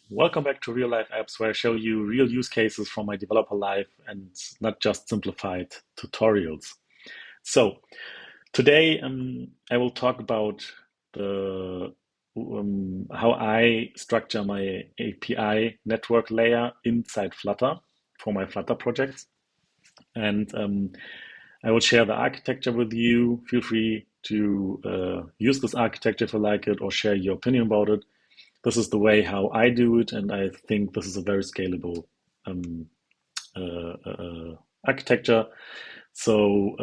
Welcome back to Real Life Apps, where I show you real use cases from my developer life and not just simplified tutorials. So today I will talk about the how I structure my API network layer inside Flutter for my Flutter projects, and I will share the architecture with you. Feel free to use this architecture if you like it, or share your opinion about it. This is the way how I do it, and I think this is a very scalable um, architecture. So,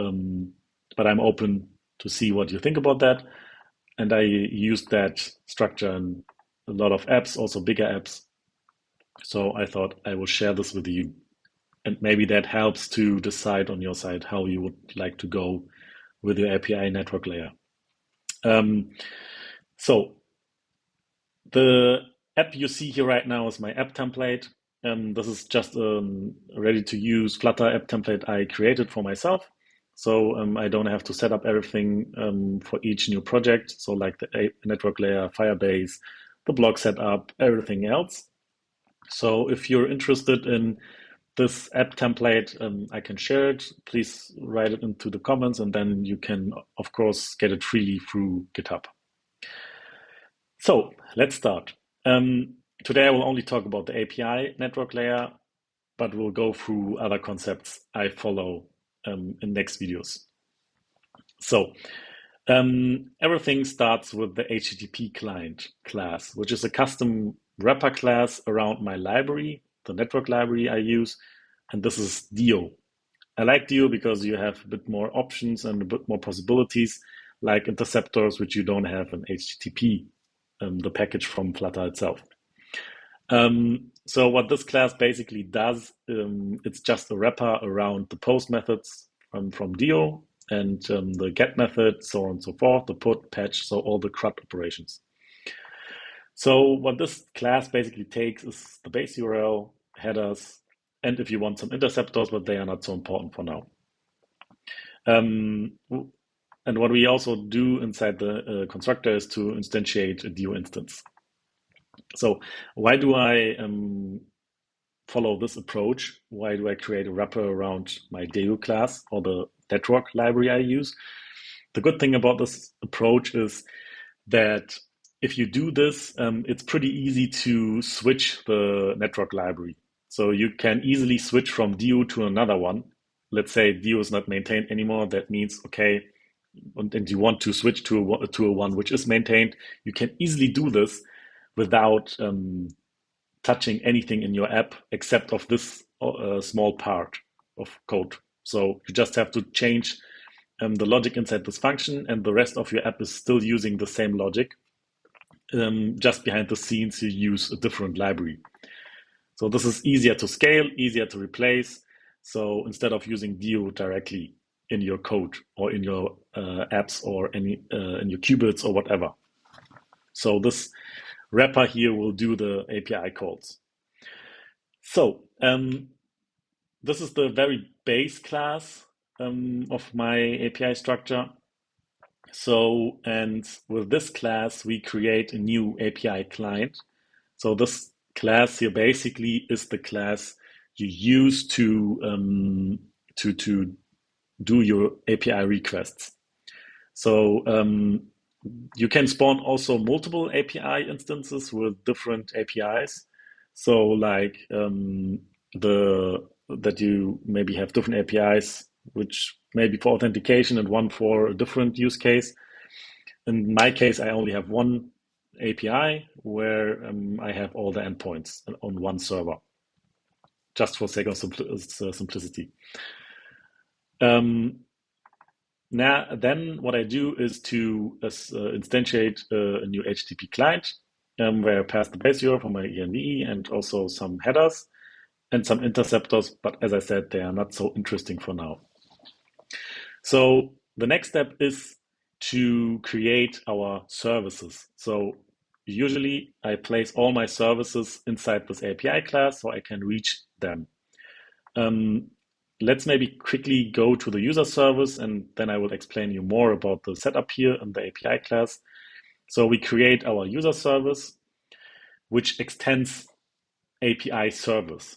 but I'm open to see what you think about that. And I use that structure in a lot of apps, also bigger apps. So I thought I will share this with you. And maybe that helps to decide on your side how you would like to go with your API network layer. Um, so the app you see here right now is my app template. This is just a ready-to-use Flutter app template I created for myself. So I don't have to set up everything for each new project. So like the network layer, Firebase, the blog setup, everything else. So if you're interested in this app template, I can share it. Please write it into the comments, and then you can, of course, get it freely through GitHub. So let's start. Today I will only talk about the API network layer, but we'll go through other concepts I follow in next videos. So everything starts with the HTTP client class, which is a custom wrapper class around my library, the network library I use, and this is Dio. I like Dio because you have a bit more options and a bit more possibilities, like interceptors, which you don't have in HTTP, the package from Flutter itself. So what this class basically does, it's just a wrapper around the post methods from Dio and the get method, so on and so forth, the put, patch, so all the CRUD operations. So what this class basically takes is the base URL, headers, and if you want some interceptors, but they are not so important for now. And what we also do inside the constructor is to instantiate a Dio instance. So why do I follow this approach? Why do I create a wrapper around my Dio class or the network library I use? The good thing about this approach is that if you do this, it's pretty easy to switch the network library. So you can easily switch from Dio to another one. Let's say Dio is not maintained anymore. That means, okay, and you want to switch to a one which is maintained, you can easily do this without touching anything in your app except of this small part of code. So you just have to change the logic inside this function, and the rest of your app is still using the same logic. Just behind the scenes, you use a different library. So this is easier to scale, easier to replace. So instead of using Dio directly in your code or in your apps or in your qubits or whatever. So this wrapper here will do the API calls. So this is the very base class of my API structure. So, and with this class, we create a new API client. So this class here basically is the class you use to do your API requests. So you can spawn also multiple API instances with different APIs. So like that you maybe have different APIs, which maybe for authentication and one for a different use case. In my case, I only have one API where I have all the endpoints on one server, just for sake of simplicity. Now, then what I do is to instantiate a new HTTP client where I pass the base URL for my env and also some headers and some interceptors. But as I said, they are not so interesting for now. So the next step is to create our services. So usually I place all my services inside this API class so I can reach them. Let's maybe quickly go to the user service, and then I will explain you more about the setup here in the API class. So we create our user service, which extends API service.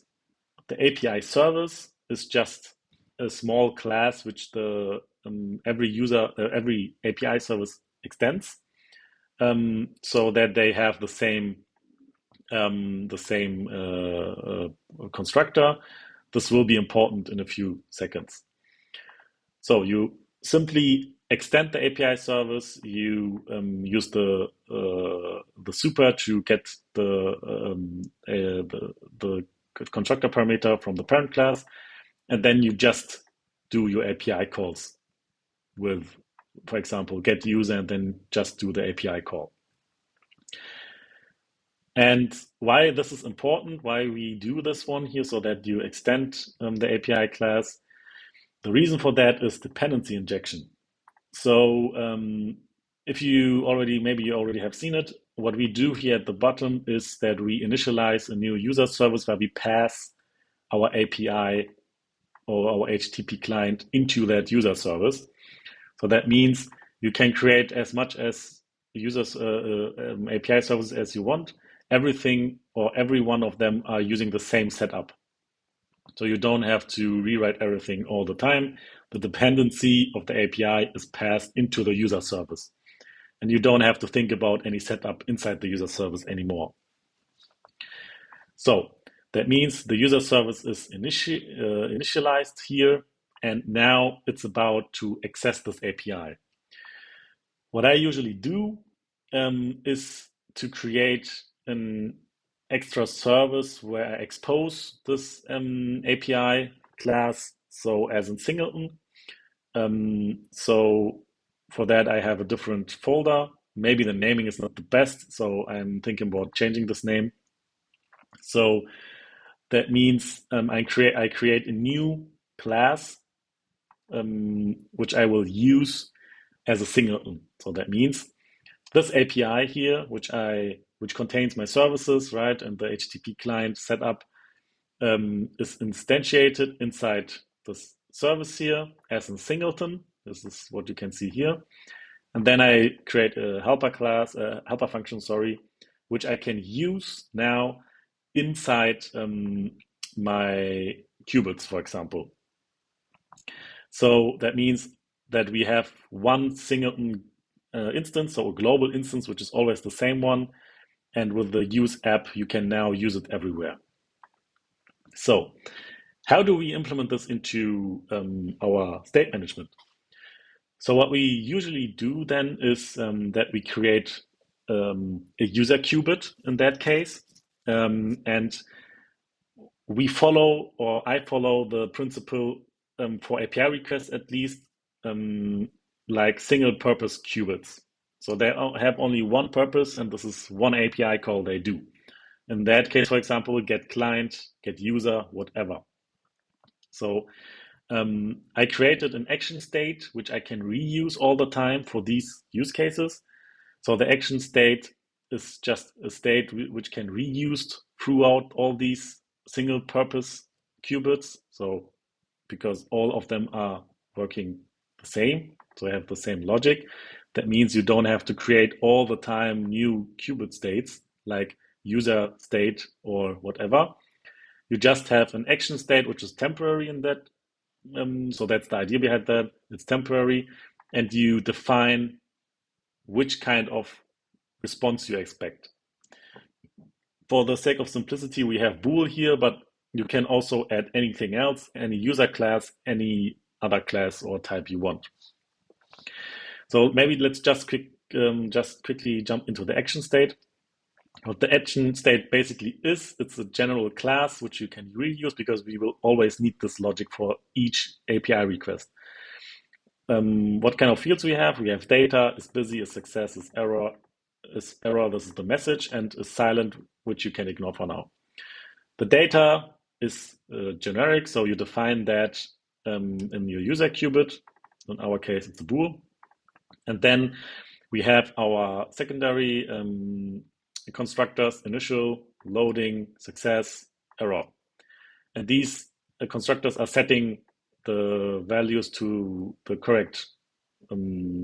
The API service is just a small class which the every API service extends, so that they have the same constructor. This will be important in a few seconds. So you simply extend the API service. You use the super to get the constructor parameter from the parent class, and then you just do your API calls with, for example, get user, and then just do the API call. And why this is important, why we do this one here, so that you extend the API class. The reason for that is dependency injection. So if you already, maybe you already have seen it, what we do here at the bottom is that we initialize a new user service where we pass our API or our HTTP client into that user service. So that means you can create as much as users API services as you want. Everything or every one of them are using the same setup. So you don't have to rewrite everything all the time. The dependency of the API is passed into the user service. And you don't have to think about any setup inside the user service anymore. So that means the user service is initialized here, and now it's about to access this API. What I usually do is to create an extra service where I expose this API class, so as in singleton. So for that, I have a different folder. Maybe the naming is not the best, so I'm thinking about changing this name. So that means I create a new class which I will use as a singleton. So that means this API here, which contains my services, right, and the HTTP client setup, is instantiated inside this service here as a singleton. This is what you can see here. And then I create a helper class, a helper function, sorry, which I can use now inside my qubits, for example. So that means that we have one singleton instance, so a global instance, which is always the same one. And with the use app, you can now use it everywhere. So how do we implement this into our state management? So what we usually do then is that we create a user qubit in that case. And we follow, or I follow the principle for API requests at least, like single purpose qubits. So they have only one purpose, and this is one API call they do. In that case, for example, get client, get user, whatever. So I created an action state which I can reuse all the time for these use cases. So the action state is just a state which can reused throughout all these single purpose qubits. So because all of them are working the same, so I have the same logic, that means you don't have to create all the time new qubit states like user state or whatever. You just have an action state which is temporary in that. So that's the idea behind that. It's temporary, and you define which kind of response you expect. For the sake of simplicity, we have bool here, but you can also add anything else, any user class, any other class or type you want. So maybe let's just quickly jump into the action state. What the action state basically is, it's a general class which you can reuse because we will always need this logic for each API request. What kind of fields we have? We have data, is busy, is success, is error, this is the message, and is silent, which you can ignore for now. The data is generic, so you define that in your user qubit. In our case, it's a bool. And then we have our secondary constructors: initial, loading, success, error. And these constructors are setting the values to the correct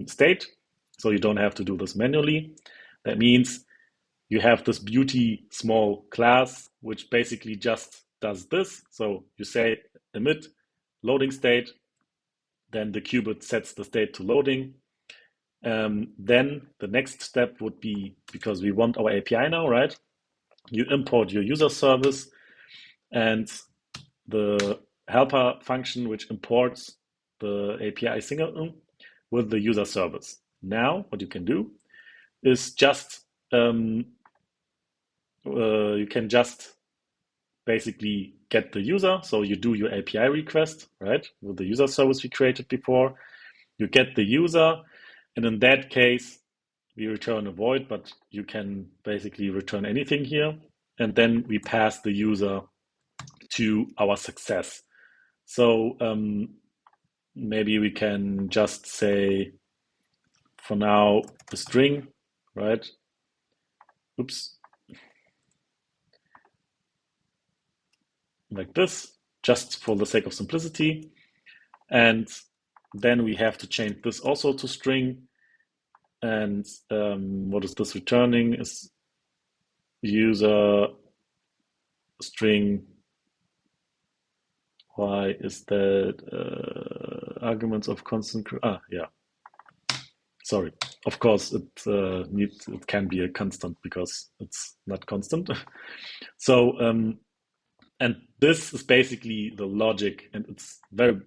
state, so you don't have to do this manually. That means you have this beauty small class, which basically just does this. So you say emit loading state, then the qubit sets the state to loading. Then the next step would be, because we want our API now, right? You import your user service and the helper function, which imports the API signal with the user service. Now, what you can do is just you can just basically get the user. So you do your API request, right, with the user service we created before. You get the user, and in that case, we return a void, but you can basically return anything here. And then we pass the user to our success. So maybe we can just say, for now, a string, right? Oops. Like this, just for the sake of simplicity. And then we have to change this also to string. And what is this returning is user string. Why is that arguments of constant? Yeah. Sorry. Of course, it can be a constant because it's not constant. So and this is basically the logic, and it's very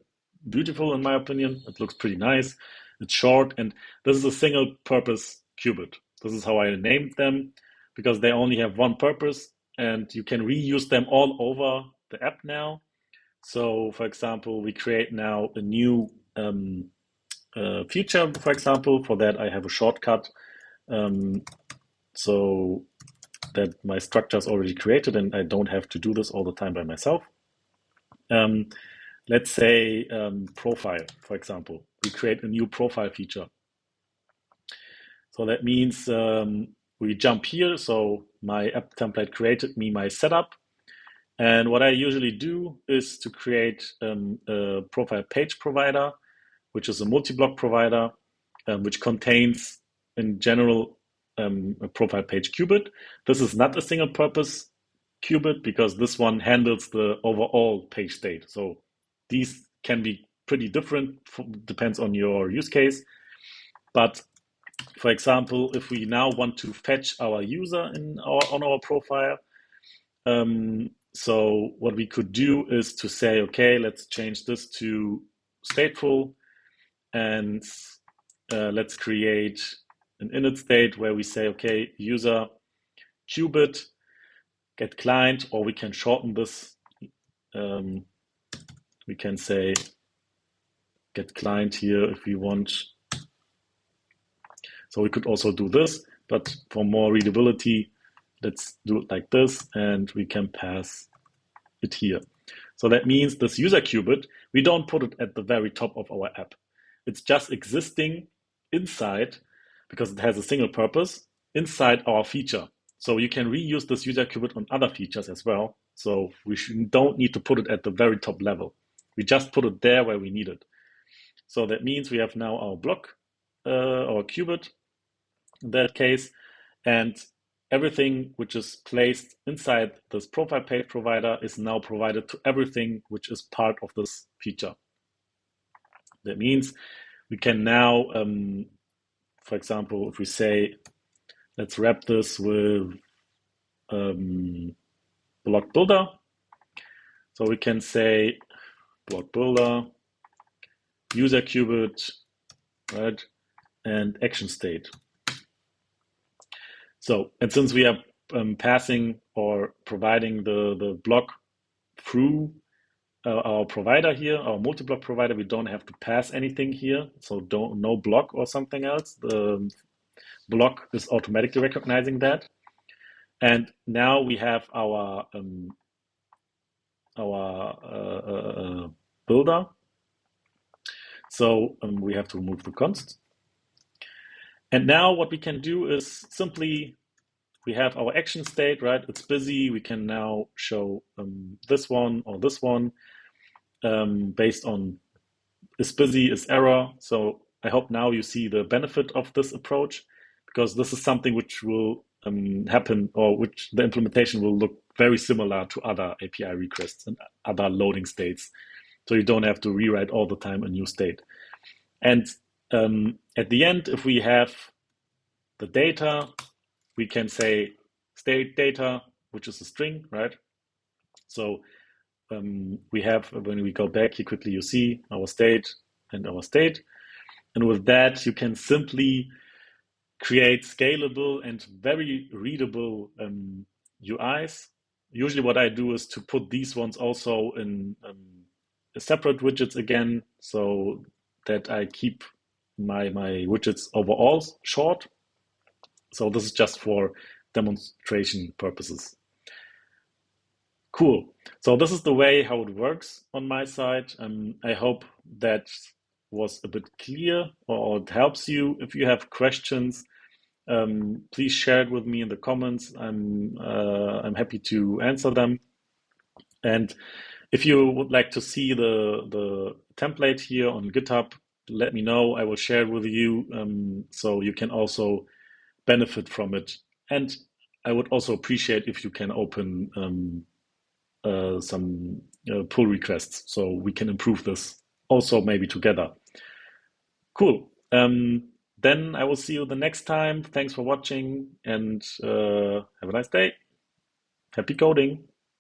beautiful in my opinion. It looks pretty nice. It's short, and this is a single purpose qubit. This is how I named them, because they only have one purpose, and you can reuse them all over the app now. So, for example, we create now a new feature. For example, for that I have a shortcut, so that my structure is already created and I don't have to do this all the time by myself. Let's say profile, for example. We create a new profile feature. So that means we jump here. So my app template created me my setup. And what I usually do is to create a profile page provider, which is a multi-block provider, which contains, in general, a profile page qubit. This is not a single purpose qubit because this one handles the overall page state. So these can be pretty different, depends on your use case. But for example, if we now want to fetch our user on our profile, so what we could do is to say, okay, let's change this to stateful, and let's create an init state where we say, okay, user qubit get client, or we can shorten this. We can say get client here if we want. So we could also do this, but for more readability, let's do it like this, and we can pass it here. So that means this user qubit, we don't put it at the very top of our app. It's just existing inside, because it has a single purpose, inside our feature. So you can reuse this user qubit on other features as well. So we don't need to put it at the very top level. We just put it there where we need it. So that means we have now our block, our qubit in that case, and everything which is placed inside this profile page provider is now provided to everything which is part of this feature. That means we can now, for example, if we say, let's wrap this with block builder. So we can say block builder, user qubit, right, and action state. So, and since we are passing or providing the block through our provider here, our multi-block provider, we don't have to pass anything here. So no block or something else. The block is automatically recognizing that. And now we have our builder. So we have to remove the const. And now what we can do is simply, we have our action state, right? It's busy. We can now show this one or this one based on is busy, is error. So I hope now you see the benefit of this approach, because this is something which will happen, or which the implementation will look very similar to other API requests and other loading states. So you don't have to rewrite all the time a new state. And at the end, if we have the data, we can say state data, which is a string, right? So we have, when we go back here quickly, you see our state and our state. And with that, you can simply create scalable and very readable UIs. Usually what I do is to put these ones also in separate widgets again, so that I keep my widgets overall short. So this is just for demonstration purposes. Cool. So this is the way how it works on my side. I hope that was a bit clear, or it helps you. If you have questions, please share it with me in the comments. I'm happy to answer them. And if you would like to see the template here on GitHub, let me know. I will share it with you, so you can also benefit from it. And I would also appreciate if you can open some pull requests, so we can improve this also maybe together. Cool. Then I will see you the next time. Thanks for watching, and have a nice day. Happy coding.